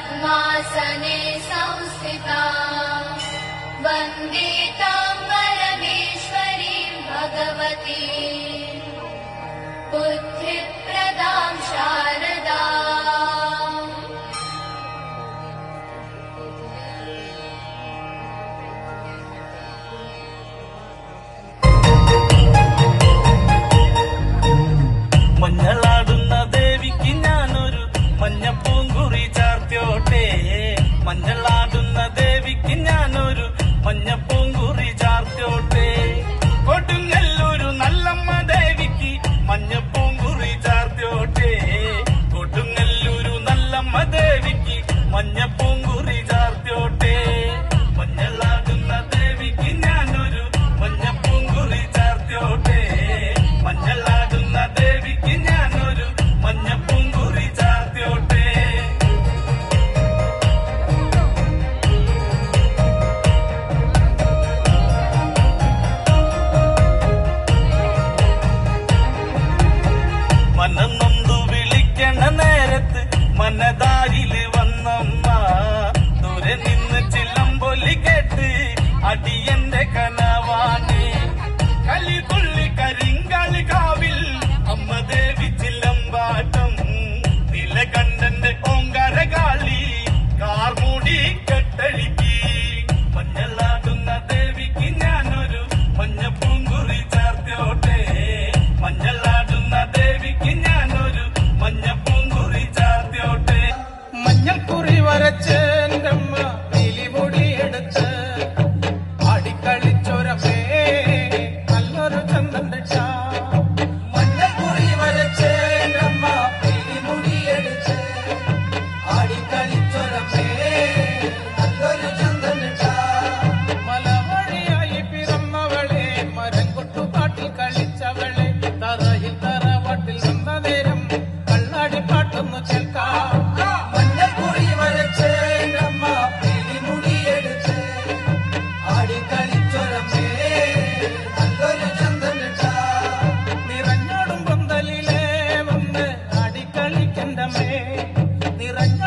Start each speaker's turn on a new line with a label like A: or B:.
A: पद्मासने संस्थिता वन्दे तां परमेश्वरीं भगवती बुद्धिप्रदां शारदा।
B: മഞ്ഞളാടുന്ന ദേവിക്ക് ഞാനൊരു മഞ്ഞപ്പൂങ്കുറി ചാർത്തിയോട്ടെ. മഞ്ഞളാടുന്ന ദേവിക്ക് ഞാനൊരു മഞ്ഞപ്പൂങ്കുറി ചാർത്തിയോട്ടെ. കൊടുങ്ങല്ലൂരു നല്ലമ്മ ദേവിക്ക് മഞ്ഞപ്പൂങ്കുറി ചാർത്തിയോട്ടെ. കൊടുങ്ങല്ലൂരു നല്ലമ്മ ദേവിക്ക് മഞ്ഞപ്പൂങ്കുറി ചാർത്തിയോട്ടെ. മഞ്ഞളാടുന്ന ദേവിക്ക് ഞാനൊരു മഞ്ഞപ്പൂങ്കുറി ചാർത്തിയോട്ടെ. മഞ്ഞളാടുന്ന ദേവിക്ക് ഞാനൊരു മഞ്ഞപ്പൂങ്കുറി ചാർത്തിയോട്ടെ. മനം നൊന്തു വിളിക്കണ നേരത്ത് മനതാരില് വന്നമ്മ. ദൂരെ നിന്ന് ചിലമ്പൊലി കേട്ട് അടിയന്റെ കനവാണ്. കലിതുള്ളി കരിങ്കാളി കാവിൽ അമ്മ ദേവി ചിലമ്പാട്ടം. നിലകണ്ഠന്റെ ഓങ്കാരകാളി കാർമൂടി കെട്ടഴിക്കി. മഞ്ഞളാടുന്ന ദേവിക്ക് ഞാനൊരു മഞ്ഞപ്പൂങ്കുറി ചാർത്തിയോട്ടെ. മഞ്ഞളാടുന്ന ദേവിക്ക് ഞാനൊരു മഞ്ഞപ്പൂങ്കുറി ചാർത്തിയോട്ടെ.
C: മഞ്ഞൾക്കുറി വരച്ച് എന്റമ്മ എലിമുടിയെടുത്ത് ആടിക്കളിച്ചൊരമേ നല്ലൊരു ചന്തന്റെ ഷാ. മഞ്ഞൾക്കുറി വരച്ച് എന്റമ്മ എലിമുടിയെടുത്ത് ആടിക്കളിച്ചൊരമേ നല്ലൊരു ചന്തന്റെ ഷാ. മലവഴിയായി പിറന്നവളെ മരം കൊട്ടുപാട്ടിൽ കളിച്ചവളെ തറയിൽ തറവാട്ടിൽ വന്ന നേരം കള്ളാടി പാട്ടൊന്നു കേൾക്കാം. മഞ്ഞൾക്കുറി വരച്ച് എന്റമ്മ എലിമുടിയെടുത്ത് ആടിക്കളിച്ചൊരമേ നല്ലൊരു ചന്തന്റെ ഷാ. നിറഞ്ഞോടും പന്തലിലെ വന്ന് ആടിക്കളിക്കണ്ടമേ. നിറഞ്ഞ